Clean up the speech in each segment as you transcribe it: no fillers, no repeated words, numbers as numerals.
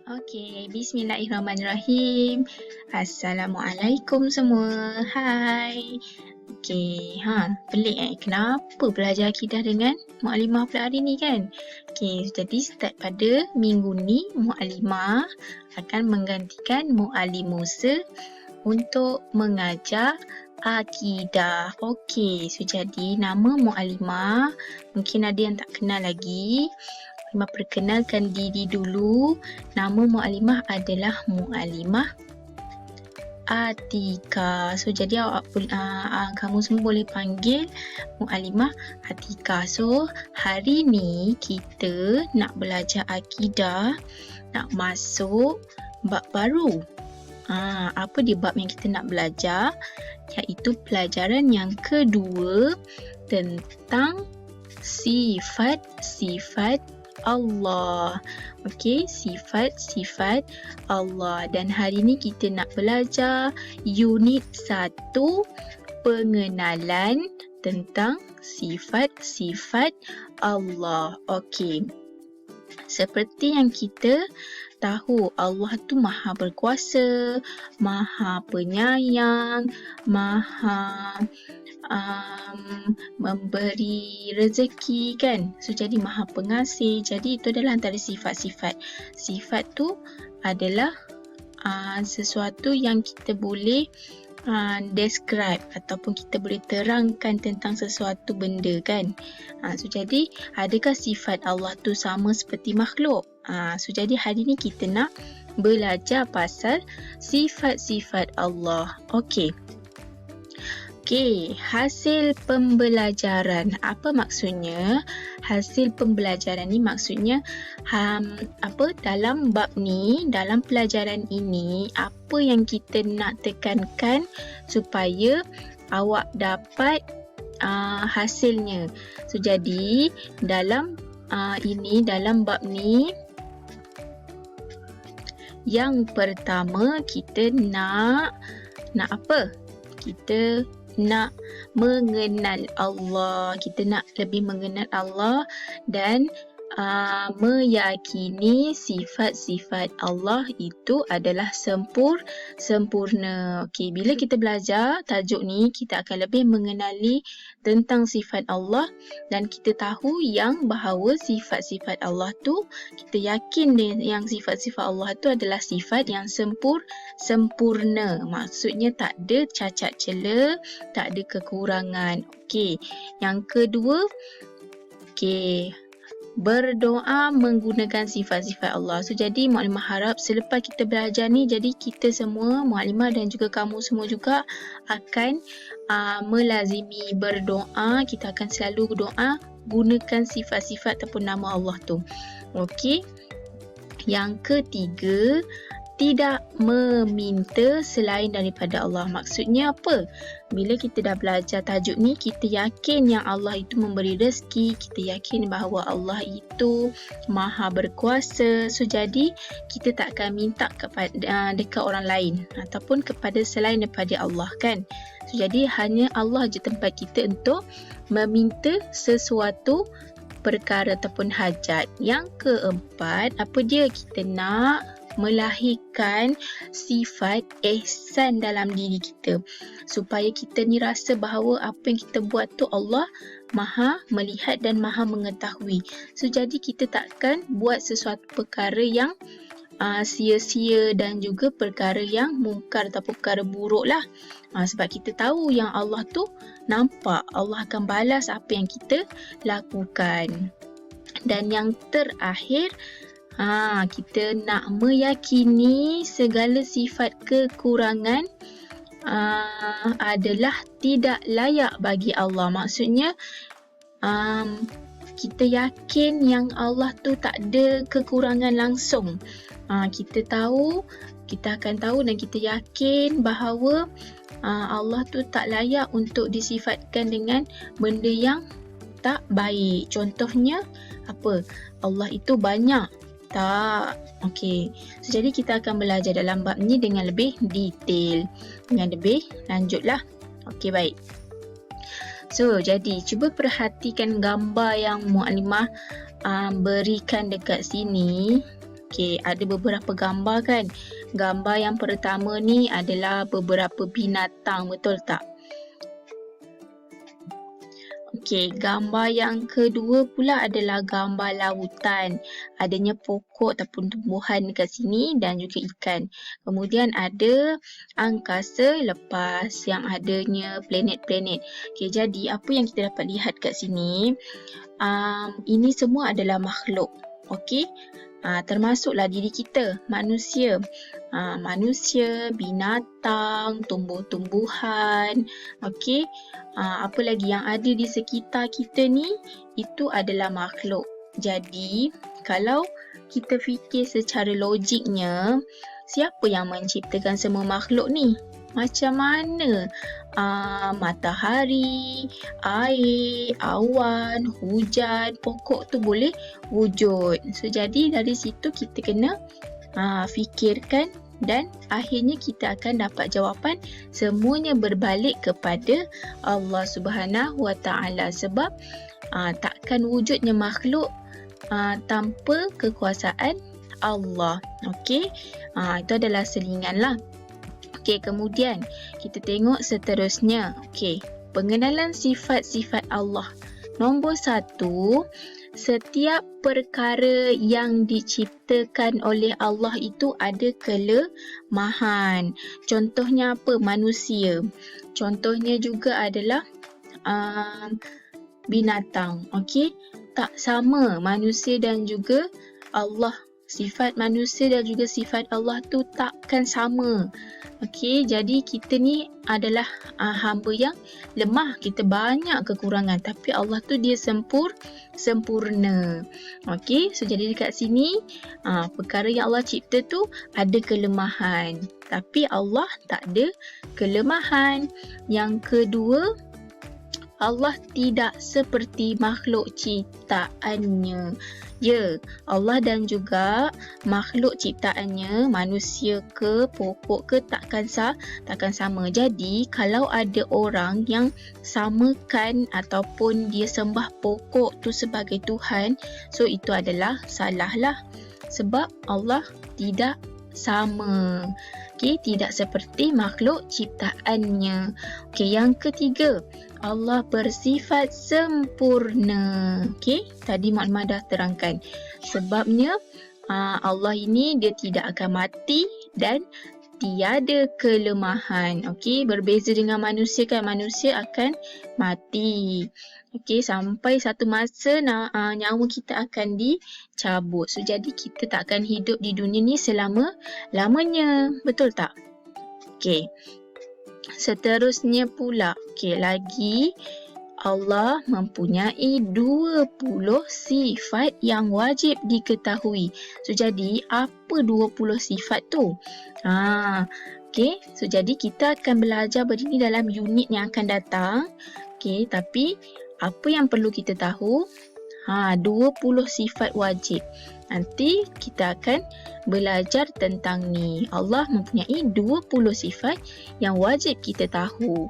Okey, bismillahirrahmanirrahim. Assalamualaikum semua. Hai. Okey, pelik kenapa belajar akidah dengan Mukadimah pula hari ni kan? Okey, jadi start pada minggu ni Mukadimah akan menggantikan Muallim Musa untuk mengajar akidah. Okey, so jadi nama Mukadimah mungkin ada yang tak kenal lagi. Mukadimah perkenalkan diri dulu. Nama Mukadimah adalah Mukadimah Atika. So jadi kamu semua boleh panggil Mukadimah Atika. So hari ni kita nak belajar akidah, nak masuk bab baru. Apa dia bab yang kita nak belajar? Iaitu pelajaran yang kedua tentang sifat-sifat Allah. Okey, sifat-sifat Allah. Dan hari ni kita nak belajar unit 1, pengenalan tentang sifat-sifat Allah. Okey. Seperti yang kita tahu, Allah tu Maha Berkuasa, Maha Penyayang, Maha memberi rezeki kan. So jadi Maha Pengasih. Jadi itu adalah antara sifat-sifat. Sifat tu adalah sesuatu yang kita boleh describe ataupun kita boleh terangkan tentang sesuatu benda kan. So jadi adakah sifat Allah tu sama seperti makhluk? So jadi hari ni kita nak belajar pasal sifat-sifat Allah. Okey. Okey, hasil pembelajaran. Apa maksudnya? Hasil pembelajaran ni maksudnya dalam bab ni, dalam pelajaran ini, apa yang kita nak tekankan supaya awak dapat hasilnya. So jadi dalam dalam bab ni, yang pertama kita nak apa? Kita nak mengenal Allah. Kita nak lebih mengenal Allah dan meyakini sifat-sifat Allah itu adalah sempurna. Okey, bila kita belajar tajuk ni, kita akan lebih mengenali tentang sifat Allah dan kita tahu yang bahawa sifat-sifat Allah tu, kita yakin yang sifat-sifat Allah tu adalah sifat yang sempurna. Maksudnya tak ada cacat cela, tak ada kekurangan. Okey, yang kedua, berdoa menggunakan sifat-sifat Allah. So jadi Mukadimah harap selepas kita belajar ni, jadi kita semua, Mukadimah dan juga kamu semua juga akan melazimi berdoa. Kita akan selalu berdoa gunakan sifat-sifat ataupun nama Allah tu. Okey. Yang ketiga, tidak meminta selain daripada Allah. Maksudnya apa? Bila kita dah belajar tajuk ni, kita yakin yang Allah itu memberi rezeki, kita yakin bahawa Allah itu Maha Berkuasa. So jadi kita tak akan minta kepada dekat orang lain ataupun kepada selain daripada Allah kan. So jadi hanya Allah je tempat kita untuk meminta sesuatu perkara ataupun hajat. Yang keempat, apa dia? Kita nak melahirkan sifat ihsan dalam diri kita supaya kita ni rasa bahawa apa yang kita buat tu Allah Maha melihat dan Maha mengetahui. So jadi kita takkan buat sesuatu perkara yang sia-sia dan juga perkara yang mungkar ataupun perkara buruk lah. Sebab kita tahu yang Allah tu nampak, Allah akan balas apa yang kita lakukan. Dan yang terakhir, kita nak meyakini segala sifat kekurangan adalah tidak layak bagi Allah. Maksudnya kita yakin yang Allah tu tak ada kekurangan langsung. Kita akan tahu dan kita yakin bahawa Allah tu tak layak untuk disifatkan dengan benda yang tak baik. Contohnya apa? Allah itu banyak. Tak. Okey. So, jadi kita akan belajar dalam bab ni dengan lebih detail. Dengan lebih lanjutlah. Okey, baik. So, jadi cuba perhatikan gambar yang Mukadimah berikan dekat sini. Okey, ada beberapa gambar kan. Gambar yang pertama ni adalah beberapa binatang, betul tak? Okey, gambar yang kedua pula adalah gambar lautan. Adanya pokok ataupun tumbuhan dekat sini dan juga ikan. Kemudian ada angkasa lepas yang adanya planet-planet. Okey, jadi apa yang kita dapat lihat kat sini, ini semua adalah makhluk. Okey, termasuklah diri kita, manusia. Manusia, binatang, tumbuh-tumbuhan. Okey, apa lagi yang ada di sekitar kita ni, itu adalah makhluk. Jadi, kalau kita fikir secara logiknya, siapa yang menciptakan semua makhluk ni? Macam mana matahari, air, awan, hujan, pokok tu boleh wujud? So, jadi dari situ kita kena fikirkan dan akhirnya kita akan dapat jawapan semuanya berbalik kepada Allah Subhanahu Wa Taala, sebab takkan wujudnya makhluk tanpa kekuasaan Allah. Okey, itu adalah selingan lah. Okey, kemudian kita tengok seterusnya. Okey, pengenalan sifat-sifat Allah. Nombor 1, setiap perkara yang diciptakan oleh Allah itu ada kelemahan. Contohnya apa? Manusia. Contohnya juga adalah binatang. Okey, tak sama manusia dan juga Allah. Sifat manusia dan juga sifat Allah tu takkan sama. Okey, jadi kita ni adalah hamba yang lemah. Kita banyak kekurangan, tapi Allah tu dia sempurna. Okey, so jadi dekat sini perkara yang Allah cipta tu ada kelemahan, tapi Allah tak ada kelemahan. Yang kedua, Allah tidak seperti makhluk ciptaannya. Ya, Allah dan juga makhluk ciptaannya, manusia ke, pokok ke, takkan sama. Jadi, kalau ada orang yang samakan ataupun dia sembah pokok tu sebagai Tuhan, so itu adalah salah lah. Sebab Allah tidak sama. Okey, tidak seperti makhluk ciptaannya. Okey, yang ketiga, Allah bersifat sempurna. Okey, tadi maklumat dah terangkan. Sebabnya Allah ini dia tidak akan mati dan tiada kelemahan. Okey, berbeza dengan manusia kan, manusia akan mati. Okey, sampai satu masa nyawa kita akan dicabut. So, jadi kita tak akan hidup di dunia ni selama-lamanya. Betul tak? Okey. Seterusnya pula, okey, lagi Allah mempunyai 20 sifat yang wajib diketahui. So, jadi apa 20 sifat tu? Okey, so jadi kita akan belajar begini dalam unit yang akan datang. Okey, tapi apa yang perlu kita tahu? 20 sifat wajib. Nanti kita akan belajar tentang ni. Allah mempunyai 20 sifat yang wajib kita tahu.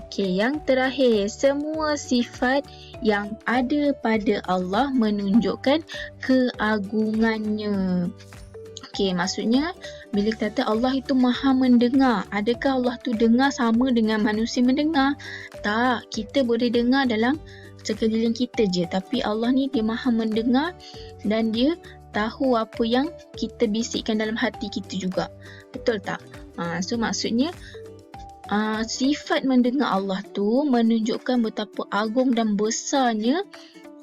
Okey, yang terakhir, semua sifat yang ada pada Allah menunjukkan keagungannya. Okey, maksudnya bila kita kata Allah itu maha mendengar, adakah Allah tu dengar sama dengan manusia mendengar? Tak, kita boleh dengar dalam sekeliling kita je, tapi Allah ni dia maha mendengar dan dia tahu apa yang kita bisikkan dalam hati kita juga. Betul tak? So maksudnya sifat mendengar Allah tu menunjukkan betapa agung dan besarnya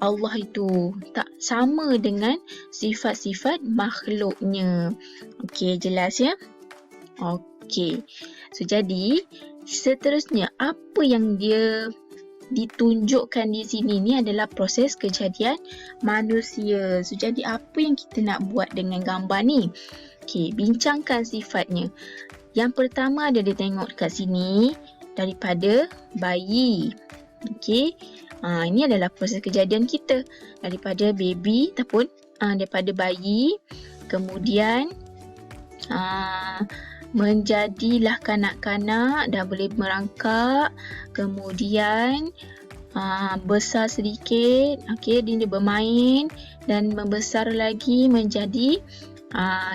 Allah itu. Tak sama dengan sifat-sifat makhluknya. Okey, jelas ya? Okey. So jadi seterusnya apa yang dia ditunjukkan di sini ni adalah proses kejadian manusia. So, jadi apa yang kita nak buat dengan gambar ni? Okey, bincangkan sifatnya. Yang pertama ada dia tengok kat sini daripada bayi. Okey, ini adalah proses kejadian kita daripada baby ataupun daripada bayi, kemudian menjadilah kanak-kanak, dah boleh merangkak, kemudian besar sedikit, okey, dia bermain dan membesar lagi menjadi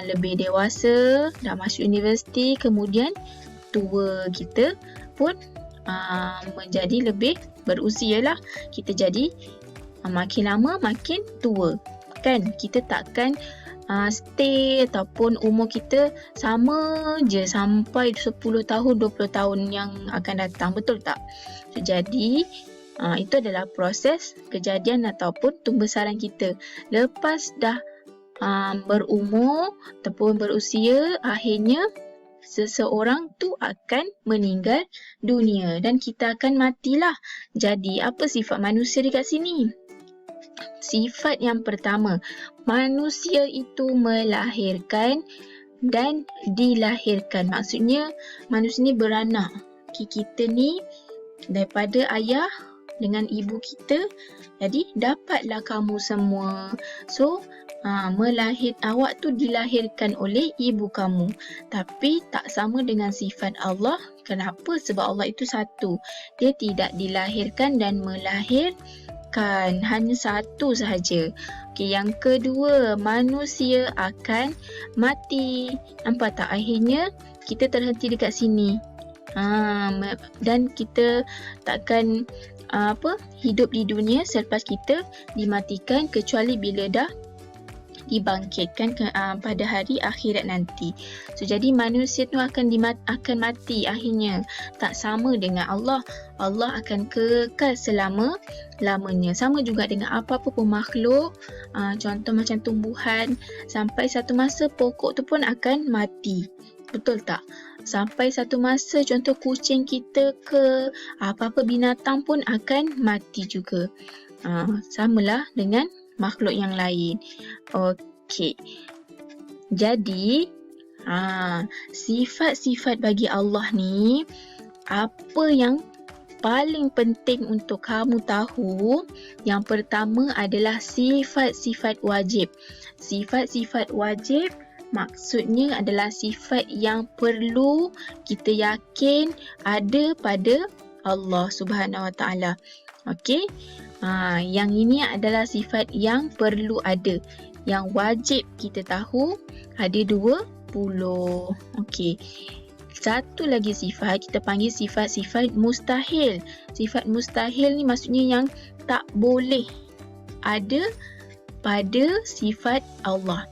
lebih dewasa, dah masuk universiti, kemudian tua kita pun menjadi lebih berusia lah. Kita jadi makin lama makin tua, kan? Kita takkan stay ataupun umur kita sama je sampai 10 tahun, 20 tahun yang akan datang, betul tak? So, jadi itu adalah proses kejadian ataupun pembesaran kita. Lepas dah berumur ataupun berusia, akhirnya seseorang tu akan meninggal dunia dan kita akan matilah. Jadi apa sifat manusia dekat sini? Sifat yang pertama, manusia itu melahirkan dan dilahirkan. Maksudnya manusia ni beranak. Kita ni daripada ayah dengan ibu kita, jadi dapatlah kamu semua. So awak tu dilahirkan oleh ibu kamu. Tapi tak sama dengan sifat Allah. Kenapa? Sebab Allah itu satu. Dia tidak dilahirkan dan melahirkan, hanya satu sahaja. Okey, yang kedua, manusia akan mati. Nampak tak? Akhirnya kita terhenti dekat sini. Dan kita takkan hidup di dunia selepas kita dimatikan, kecuali bila dah dibangkitkan pada hari akhirat nanti. So, jadi manusia tu akan mati akhirnya. Tak sama dengan Allah. Allah akan kekal selama-lamanya. Sama juga dengan apa-apa pun makhluk. Contoh macam tumbuhan. Sampai satu masa pokok tu pun akan mati. Betul tak? Sampai satu masa contoh kucing kita ke apa-apa binatang pun akan mati juga. Samalah dengan makhluk yang lain. Okey. Jadi, sifat-sifat bagi Allah ni, apa yang paling penting untuk kamu tahu? Yang pertama adalah sifat-sifat wajib. Sifat-sifat wajib maksudnya adalah sifat yang perlu kita yakin ada pada Allah Subhanahu Wa Taala. Okey. Yang ini adalah sifat yang perlu ada. Yang wajib kita tahu ada 20. Okey. Satu lagi sifat kita panggil sifat-sifat mustahil. Sifat mustahil ni maksudnya yang tak boleh ada pada sifat Allah.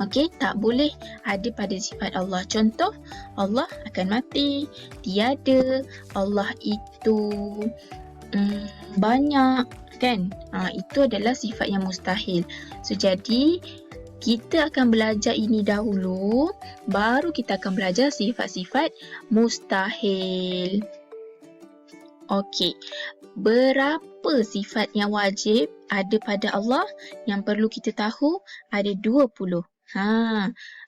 Okey, tak boleh ada pada sifat Allah. Contoh, Allah akan mati, tiada, Allah itu banyak, kan? Itu adalah sifat yang mustahil. So, jadi kita akan belajar ini dahulu, baru kita akan belajar sifat-sifat mustahil. Okey, berapa sifat yang wajib ada pada Allah? Yang perlu kita tahu ada 20.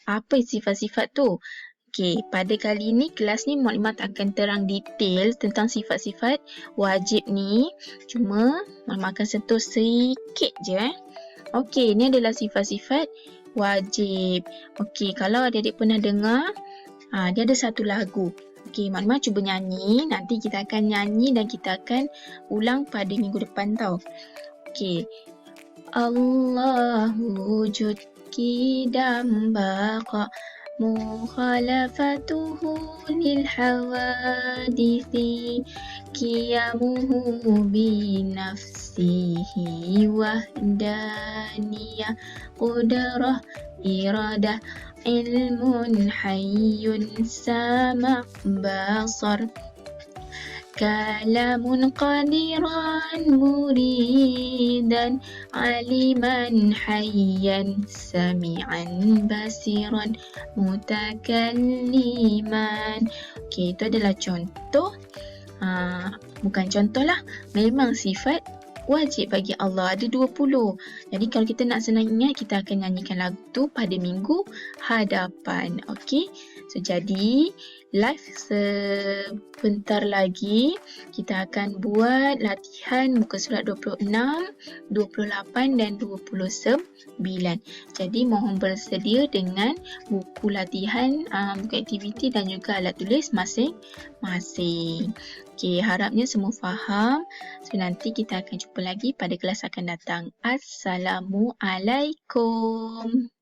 Apa sifat-sifat tu? Okey, pada kali ini kelas ni Muklimat akan terang detail tentang sifat-sifat wajib ni. Cuma Muklimat akan sentuh sikit je. Okey, ni adalah sifat-sifat wajib. Okey, kalau adik-adik pernah dengar, dia ada satu lagu. Okey, Muklimat cuba nyanyi. Nanti kita akan nyanyi dan kita akan ulang pada minggu depan tau. Okey. Allahu wujud qidam baqa mukhalafatuhu lil hawadithi qiyamuhu bi nafsihi wahdaniyah qudrah iradah ilmun hayyun sama' basar kalamun qadiran muridan aliman hayyan sami'an basiran mutakalliman. Okey, itu adalah contoh. Bukan contoh lah, memang sifat wajib bagi Allah ada 20. Jadi kalau kita nak senang ingat, kita akan nyanyikan lagu tu pada minggu hadapan. Okey. So, jadi live sebentar lagi kita akan buat latihan muka surat 26, 28 dan 29. Jadi mohon bersedia dengan buku latihan, buku aktiviti dan juga alat tulis masing-masing. Okey, harapnya semua faham. So, nanti kita akan jumpa lagi pada kelas akan datang. Assalamualaikum.